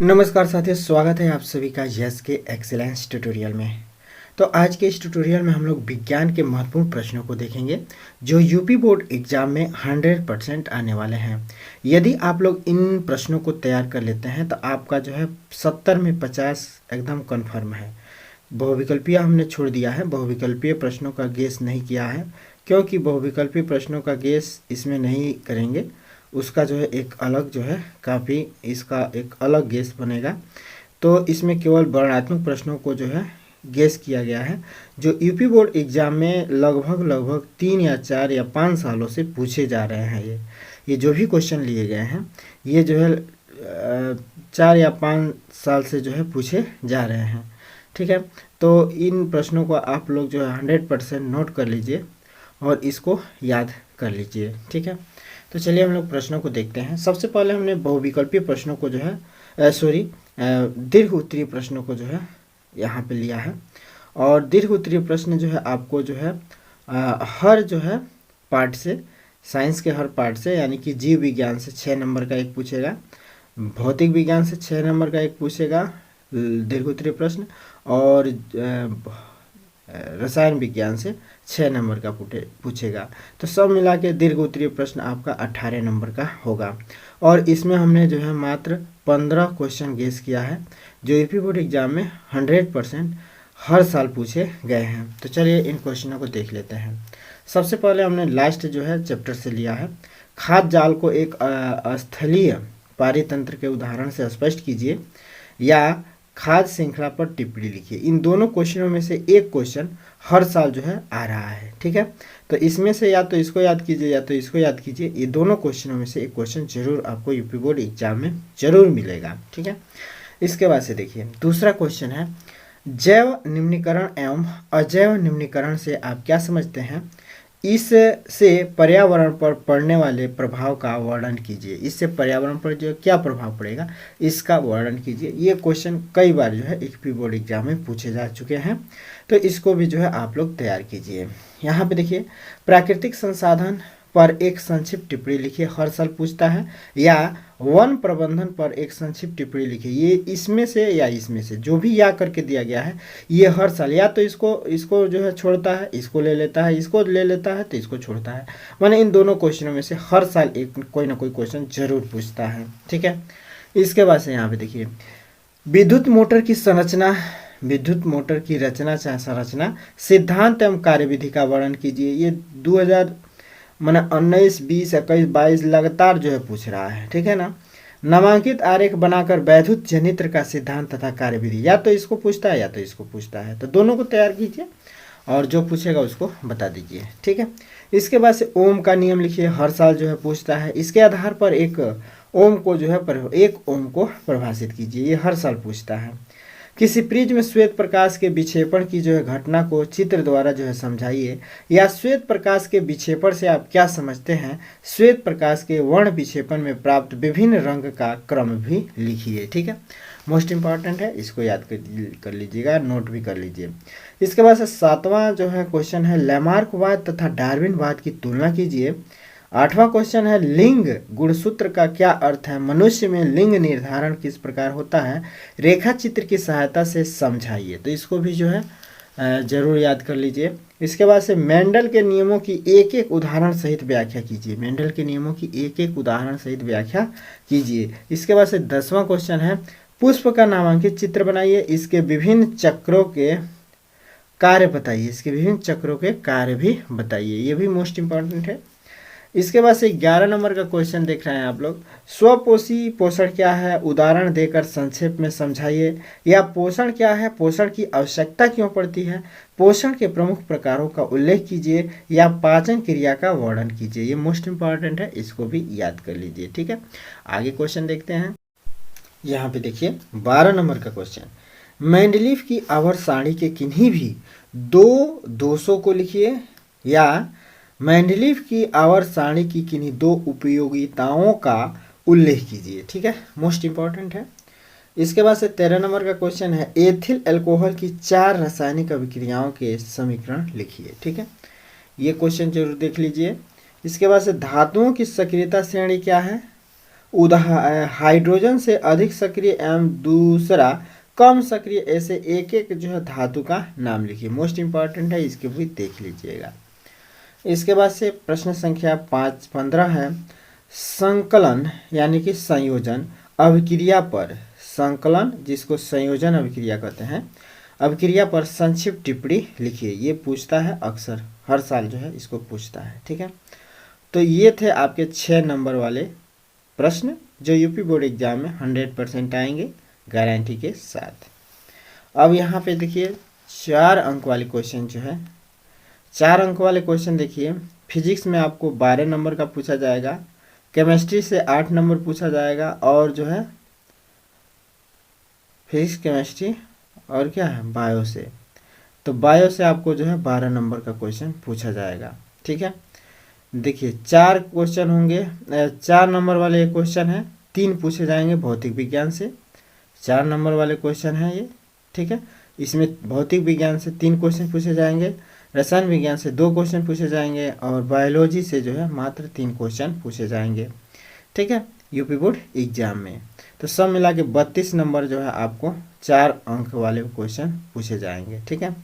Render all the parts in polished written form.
नमस्कार साथियों, स्वागत है आप सभी का यस के एक्सीलेंस ट्यूटोरियल में। तो आज के इस ट्यूटोरियल में हम लोग विज्ञान के महत्वपूर्ण प्रश्नों को देखेंगे जो यूपी बोर्ड एग्जाम में 100% आने वाले हैं। यदि आप लोग इन प्रश्नों को तैयार कर लेते हैं तो आपका जो है 70 में 50 एकदम कन्फर्म है। बहुविकल्पीय हमने छोड़ दिया है, बहुविकल्पीय प्रश्नों का गेस नहीं किया है क्योंकि बहुविकल्पीय प्रश्नों का गेस इसमें नहीं करेंगे। उसका जो है एक अलग जो है काफ़ी इसका एक अलग गेस बनेगा। तो इसमें केवल वर्णनात्मक प्रश्नों को जो है गेस किया गया है जो यूपी बोर्ड एग्जाम में लगभग 3 या 4 या 5 सालों से पूछे जा रहे हैं। ये जो भी क्वेश्चन लिए गए हैं ये जो है 4 या 5 साल से जो है पूछे जा रहे हैं। ठीक है, तो इन प्रश्नों को आप लोग जो है 100% नोट कर लीजिए और इसको याद कर लीजिए। ठीक है, तो चलिए हम लोग प्रश्नों को देखते हैं। सबसे पहले हमने बहुविकल्पीय प्रश्नों को जो है दीर्घ उत्तरीय प्रश्नों को जो है यहाँ पे लिया है। और दीर्घ उत्तरीय प्रश्न जो है आपको जो है हर जो है पार्ट से, साइंस के हर पार्ट से, यानी कि जीव विज्ञान से 6 नंबर का एक पूछेगा, भौतिक विज्ञान से 6 नंबर का एक पूछेगा दीर्घ उत्तरीय प्रश्न, और रसायन विज्ञान से 6 नंबर का पूछेगा। तो सब मिला के दीर्घ उत्तरीय प्रश्न आपका 18 नंबर का होगा। और इसमें हमने जो है मात्र 15 क्वेश्चन गेस किया है जो यूपी बोर्ड एग्जाम में 100% हर साल पूछे गए हैं। तो चलिए इन क्वेश्चनों को देख लेते हैं। सबसे पहले हमने लास्ट जो है चैप्टर से लिया है, खाद्य जाल को एक स्थलीय पारितंत्र के उदाहरण से स्पष्ट कीजिए या खाद्य श्रृंखला पर टिप्पणी लिखिए। इन दोनों क्वेश्चनों में से एक क्वेश्चन हर साल जो है आ रहा है। ठीक है, तो इसमें से या तो इसको याद कीजिए या तो इसको याद कीजिए। ये दोनों क्वेश्चनों में से एक क्वेश्चन जरूर आपको यूपी बोर्ड एग्जाम में जरूर मिलेगा। ठीक है, इसके बाद से देखिए दूसरा क्वेश्चन है, जैव निम्नीकरण एवं अजैव निम्नीकरण से आप क्या समझते हैं? इससे पर्यावरण पर पड़ने वाले प्रभाव का वर्णन कीजिए। इससे पर्यावरण पर जो क्या प्रभाव पड़ेगा इसका वर्णन कीजिए। ये क्वेश्चन कई बार जो है यूपी बोर्ड एग्जाम में पूछे जा चुके हैं, तो इसको भी जो है आप लोग तैयार कीजिए। यहाँ पे देखिए, प्राकृतिक संसाधन पर एक संक्षिप्त टिप्पणी लिखिए, हर साल पूछता है। या वन प्रबंधन पर एक संक्षिप्त टिप्पणी लिखिए, ये इसमें से या इसमें से जो भी या करके दिया गया है ये हर साल या तो इसको जो है छोड़ता है, इसको ले लेता है, इसको ले लेता है, तो इसको छोड़ता है। माने इन दोनों क्वेश्चनों में से हर साल एक कोई ना कोई क्वेश्चन जरूर पूछता है। ठीक है, इसके बाद से यहाँ पे देखिए, विद्युत मोटर की संरचना, विद्युत मोटर की रचना चाहे संरचना, सिद्धांत एवं कार्यविधि का वर्णन कीजिए। ये 2000 मैंने 19, 20, 21, 22 लगातार जो है पूछ रहा है। ठीक है ना, नामांकित आरेख बनाकर वैद्युत जनित्र का सिद्धांत तथा कार्यविधि, या तो इसको पूछता है या तो इसको पूछता है। तो दोनों को तैयार कीजिए और जो पूछेगा उसको बता दीजिए। ठीक है, इसके बाद से ओम का नियम लिखिए, हर साल जो है पूछता है। इसके आधार पर एक ओम को जो है एक ओम को परिभाषित कीजिए, ये हर साल पूछता है। किसी प्रिज्म में श्वेत प्रकाश के विक्षेपण की जो है घटना को चित्र द्वारा जो है समझाइए, या श्वेत प्रकाश के विक्षेपण से आप क्या समझते हैं? श्वेत प्रकाश के वर्ण विक्षेपण में प्राप्त विभिन्न रंग का क्रम भी लिखिए। ठीक है, मोस्ट इंपॉर्टेंट है, इसको याद कर लीजिएगा, नोट भी कर लीजिए। इसके बाद से 7वां जो है क्वेश्चन है, लैमार्कवाद तथा डार्विनवाद की तुलना कीजिए। 8वां क्वेश्चन है, लिंग गुणसूत्र का क्या अर्थ है? मनुष्य में लिंग निर्धारण किस प्रकार होता है? रेखा चित्र की सहायता से समझाइए। तो इसको भी जो है जरूर याद कर लीजिए। इसके बाद से मेंडल के नियमों की एक एक उदाहरण सहित व्याख्या कीजिए। मेंडल के नियमों की एक एक उदाहरण सहित व्याख्या कीजिए। इसके बाद से 10वां क्वेश्चन है, पुष्प का नामांकित चित्र बनाइए, इसके विभिन्न चक्रों के कार्य बताइए। इसके विभिन्न चक्रों के कार्य भी बताइए, ये भी मोस्ट इंपॉर्टेंट है। इसके बाद से 11 नंबर का क्वेश्चन देख रहे हैं आप लोग, स्वपोषी पोषण क्या है? उदाहरण देकर संक्षेप में समझाइए। या पोषण क्या है? पोषण की आवश्यकता क्यों पड़ती है? पोषण के प्रमुख प्रकारों का उल्लेख कीजिए या पाचन क्रिया का वर्णन कीजिए। ये मोस्ट इंपॉर्टेंट है, इसको भी याद कर लीजिए। ठीक है, आगे क्वेश्चन देखते हैं। यहाँ पे देखिए 12 नंबर का क्वेश्चन, मेंडलीफ की आवर्त सारणी के किन्हीं भी दो दोषों को लिखिए, या मेंडलीफ की आवर्त सारणी की किन्हीं दो उपयोगिताओं का उल्लेख कीजिए। ठीक है, मोस्ट इंपॉर्टेंट है। इसके बाद से 13 नंबर का क्वेश्चन है, एथिल अल्कोहल की 4 रासायनिक अभिक्रियाओं के समीकरण लिखिए। ठीक है, ये क्वेश्चन जरूर देख लीजिए। इसके बाद से धातुओं की सक्रियता श्रेणी क्या है? हाइड्रोजन से अधिक सक्रिय एवं दूसरा कम सक्रिय ऐसे एक एक जो है धातु का नाम लिखिए। मोस्ट इंपॉर्टेंट है, इसके भी देख लीजिएगा। इसके बाद से प्रश्न संख्या 15 है, संकलन यानी कि संयोजन अभिक्रिया पर, संकलन जिसको संयोजन अभिक्रिया कहते हैं, अभिक्रिया पर संक्षिप्त टिप्पणी लिखिए। ये पूछता है अक्सर, हर साल जो है इसको पूछता है। ठीक है, तो ये थे आपके 6 नंबर वाले प्रश्न जो यूपी बोर्ड एग्जाम में 100% आएंगे गारंटी के साथ। अब यहाँ पे देखिए 4 अंक वाले क्वेश्चन जो है, 4 अंक वाले क्वेश्चन देखिए। फिजिक्स में आपको 12 नंबर का पूछा जाएगा, केमिस्ट्री से 8 नंबर पूछा जाएगा, और जो है फिजिक्स केमिस्ट्री और क्या है बायो से, तो बायो से आपको जो है 12 नंबर का क्वेश्चन पूछा जाएगा। ठीक है, देखिए 4 क्वेश्चन होंगे, 4 नंबर वाले क्वेश्चन है, 3 पूछे जाएंगे भौतिक विज्ञान से, 4 नंबर वाले क्वेश्चन है ये। ठीक है, इसमें भौतिक विज्ञान से 3 क्वेश्चन पूछे जाएंगे, रसायन विज्ञान से 2 क्वेश्चन पूछे जाएंगे, और बायोलॉजी से जो है मात्र 3 क्वेश्चन पूछे जाएंगे। ठीक है, यूपी बोर्ड एग्जाम में तो सब मिला के 32 नंबर जो है आपको 4 अंक वाले क्वेश्चन पूछे जाएंगे। ठीक है,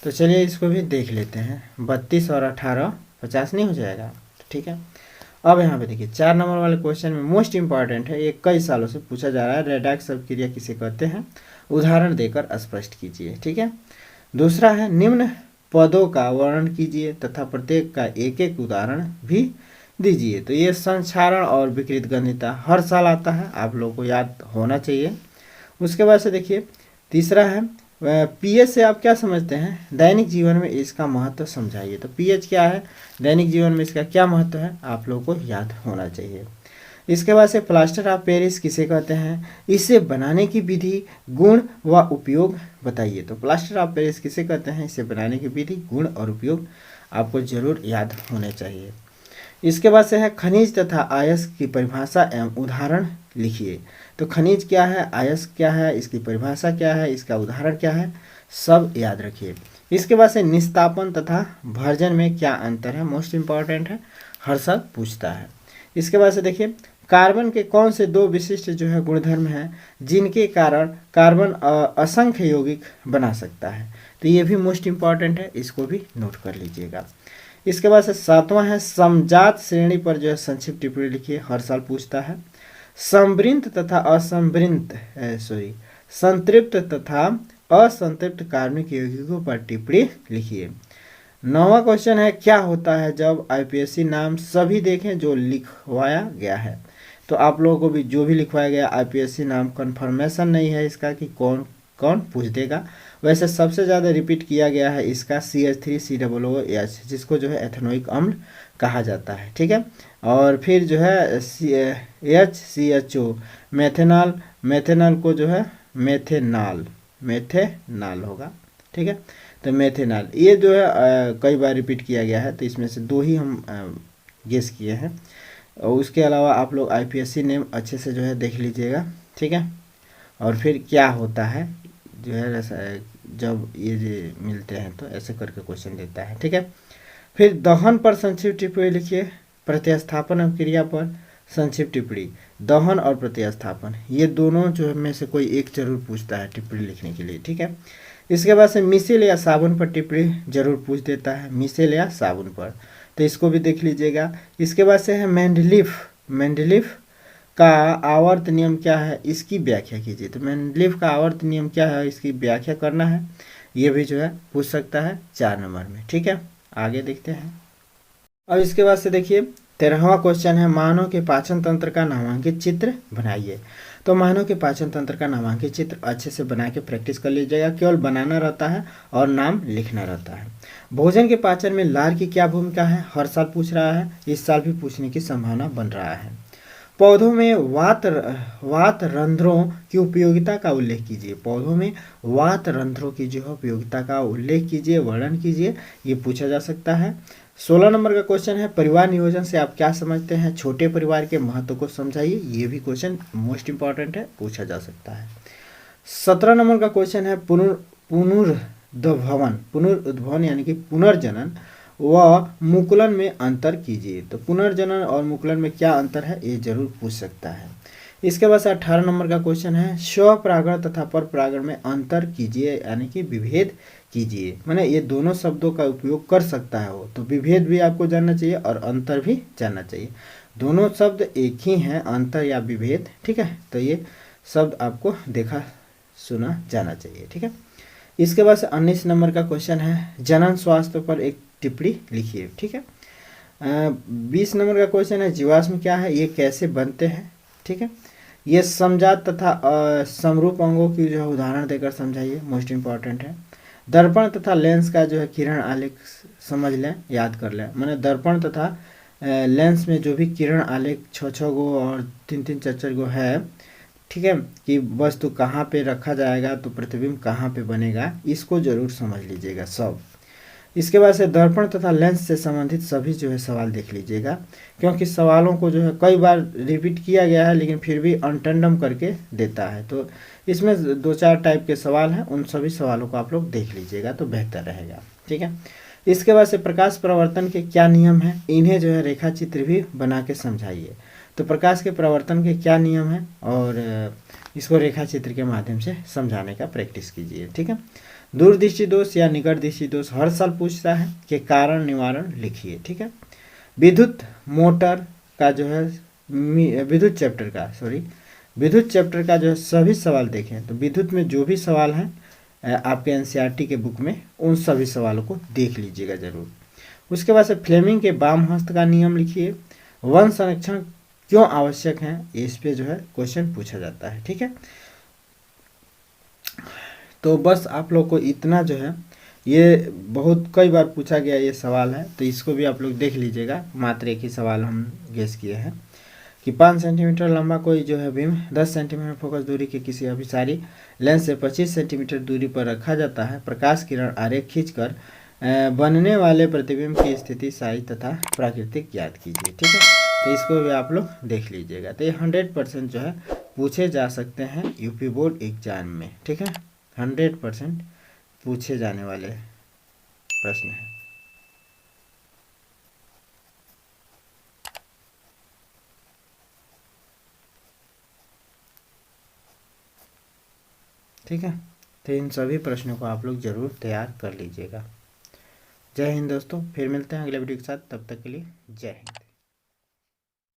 तो चलिए इसको भी देख लेते हैं। 32 और 18 50 नहीं हो जाएगा। ठीक है, अब यहाँ पे देखिए 4 नंबर वाले क्वेश्चन में मोस्ट इंपॉर्टेंट है, ये कई सालों से पूछा जा रहा है, रेडॉक्स अभिक्रिया किसे कहते हैं, उदाहरण देकर स्पष्ट कीजिए। ठीक है, दूसरा है निम्न पदों का वर्णन कीजिए तथा प्रत्येक का एक एक उदाहरण भी दीजिए। तो ये संक्षारण और विकृत गंधिता हर साल आता है, आप लोगों को याद होना चाहिए। उसके बाद से देखिए तीसरा है पीएच से आप क्या समझते हैं, दैनिक जीवन में इसका महत्व समझाइए। तो पीएच क्या है, दैनिक जीवन में इसका क्या महत्व है, आप लोगों को याद होना चाहिए। इसके बाद से प्लास्टर ऑफ पेरिस किसे कहते हैं, इसे बनाने की विधि, गुण व उपयोग बताइए। तो प्लास्टर ऑफ पेरिस किसे कहते हैं, इसे बनाने की विधि, गुण और उपयोग आपको जरूर याद होने चाहिए। इसके बाद से है खनिज तथा अयस्क की परिभाषा एवं उदाहरण लिखिए। तो खनिज क्या है, अयस्क क्या है, इसकी परिभाषा क्या है, इसका उदाहरण क्या है, सब याद रखिए। इसके बाद से निस्तापन तथा भर्जन में क्या अंतर है, मोस्ट इंपॉर्टेंट है, हर साल पूछता है। इसके बाद से देखिए कार्बन के कौन से 2 विशिष्ट जो है गुणधर्म हैं जिनके कारण कार्बन असंख्य यौगिक बना सकता है। तो ये भी मोस्ट इंपॉर्टेंट है, इसको भी नोट कर लीजिएगा। इसके बाद से 7वां है समजात श्रेणी पर जो है संक्षिप्त टिप्पणी लिखिए, हर साल पूछता है। संवृत तथा असंवृत संतृप्त तथा असंतृप्त कार्बनिक यौगिकों पर टिप्पणी लिखिए। 9वां क्वेश्चन है क्या होता है जब आईपीएससी नाम सभी देखें जो लिखवाया गया है। तो आप लोगों को भी जो भी लिखवाया गया आईपीएससी नाम कन्फर्मेशन नहीं है इसका कि कौन कौन पूछ देगा। वैसे सबसे ज़्यादा रिपीट किया गया है इसका CH3COOH जिसको जो है एथेनोइक अम्ल कहा जाता है। ठीक है, और फिर जो है HCHO मेथेनॉल, मेथेनॉल को जो है मेथेनॉल होगा। ठीक है, तो मेथेनॉल ये जो है कई बार रिपीट किया गया है, तो इसमें से 2 ही हम गेस किए हैं। और उसके अलावा आप लोग आईपीएससी नेम अच्छे से जो है देख लीजिएगा। ठीक है, और फिर क्या होता है जो है जब ये मिलते हैं तो ऐसे करके क्वेश्चन देता है। ठीक है, फिर दहन पर संक्षिप्त टिप्पणी लिखिए, प्रतिस्थापन अभिक्रिया पर संक्षिप्त टिप्पणी। दहन और प्रतिस्थापन ये दोनों जो में से कोई एक जरूर पूछता है टिप्पणी लिखने के लिए। ठीक है, इसके बाद से मिसेल या साबुन पर टिप्पणी जरूर पूछ देता है, मिसेल या साबुन पर, तो इसको भी देख लीजिएगा। इसके बाद से है मेंडलीफ का आवर्त नियम क्या है, इसकी व्याख्या कीजिए। तो मेंडलीफ का आवर्त नियम क्या है, इसकी व्याख्या करना है, ये भी जो है पूछ सकता है 4 नंबर में। ठीक है, आगे देखते हैं। अब इसके बाद से देखिए 13वां क्वेश्चन है मानव के पाचन तंत्र का नामांकित चित्र बनाइए। तो मानव के पाचन तंत्र का नामांकित चित्र अच्छे से बना के प्रैक्टिस कर लीजिएगा, केवल बनाना रहता है और नाम लिखना रहता है। भोजन के पाचन में लार की क्या भूमिका है, हर साल पूछ रहा है, इस साल भी पूछने की संभावना बन रहा है। पौधों में वात रंध्रों की उपयोगिता का उल्लेख कीजिए। पौधों में वात रंध्रों की जो है उपयोगिता का उल्लेख कीजिए, वर्णन कीजिए, ये पूछा जा सकता है। 16 नंबर का क्वेश्चन है परिवार नियोजन से आप क्या समझते हैं, छोटे परिवार के महत्व को समझाइए। ये भी क्वेश्चन मोस्ट इंपॉर्टेंट है, पूछा जा सकता है। 17 नंबर का क्वेश्चन है पुनरुद्भवन यानी कि पुनर्जनन व मुकुलन में अंतर कीजिए। तो पुनर्जनन और मुकुलन में क्या अंतर है, ये जरूर पूछ सकता है। इसके बाद 18 नंबर का क्वेश्चन है स्वपरागण तथा परपरागण में अंतर कीजिए, यानी कि विभेद कीजिए। माने ये दोनों शब्दों का उपयोग कर सकता है वो, तो विभेद भी आपको जानना चाहिए और अंतर भी जानना चाहिए। दोनों शब्द एक ही हैं, अंतर या विभेद, ठीक है। तो ये शब्द आपको देखा सुना जाना चाहिए, ठीक है। इसके बाद 19 नंबर का क्वेश्चन है जनन स्वास्थ्य पर एक टिप्पणी लिखिए, ठीक है। 20 नंबर का क्वेश्चन है जीवाश्म क्या है, ये कैसे बनते हैं, ठीक है। ये समजात तथा समरूप अंगों की जो है उदाहरण देकर समझाइए, मोस्ट इंपॉर्टेंट है। दर्पण तथा लेंस का जो है किरण आलेख समझ लें, याद कर लें। मैंने दर्पण तथा लेंस में जो भी किरण आलेख 6 गो और 3 4 गो है, ठीक है, कि वस्तु कहाँ पे रखा जाएगा तो प्रतिबिंब कहाँ पे बनेगा, इसको जरूर समझ लीजिएगा सब। इसके बाद से दर्पण तथा लेंस से संबंधित सभी जो है सवाल देख लीजिएगा, क्योंकि सवालों को जो है कई बार रिपीट किया गया है लेकिन फिर भी अनटेंडम करके देता है। तो इसमें 2-4 टाइप के सवाल हैं, उन सभी सवालों को आप लोग देख लीजिएगा तो बेहतर रहेगा, ठीक है। इसके बाद से प्रकाश प्रवर्तन के क्या नियम हैं, इन्हें जो है रेखा चित्र भी बना के समझाइए। तो प्रकाश के प्रवर्तन के क्या नियम हैं और इसको रेखा चित्र के माध्यम से समझाने का प्रैक्टिस कीजिए, ठीक है। दूरदृष्टि दोष या निकट दृष्टि दोष हर साल पूछता है कि कारण निवारण लिखिए, ठीक है। विद्युत मोटर का जो है विद्युत चैप्टर का जो है सभी सवाल देखें, तो विद्युत में जो भी सवाल हैं आपके एनसीईआरटी के बुक में, उन सभी सवालों को देख लीजिएगा जरूर। उसके बाद से फ्लेमिंग के वाम हस्त का नियम लिखिए। वन संरक्षण क्यों आवश्यक है, इस पे जो है क्वेश्चन पूछा जाता है, ठीक है। तो बस आप लोग को इतना जो है, ये बहुत कई बार पूछा गया ये सवाल है, तो इसको भी आप लोग देख लीजिएगा। मात्र एक ही सवाल हम गेस किए हैं कि 5 सेंटीमीटर लंबा कोई जो है बीम 10 सेंटीमीटर फोकस दूरी के किसी अभिसारी लेंस से 25 सेंटीमीटर दूरी पर रखा जाता है। प्रकाश किरण आरेख खींचकर बनने वाले प्रतिबिंब की स्थिति, साइज तथा प्राकृतिक ज्ञात कीजिए, ठीक है। तो इसको भी आप लोग देख लीजिएगा। तो ये 100% जो है पूछे जा सकते हैं यूपी बोर्ड एग्जाम में, ठीक है। 100% पूछे जाने वाले प्रश्न है। ठीक है, तो इन सभी प्रश्नों को आप लोग जरूर तैयार कर लीजिएगा। जय हिंद दोस्तों, फिर मिलते हैं अगले वीडियो के साथ, तब तक के लिए जय हिंद।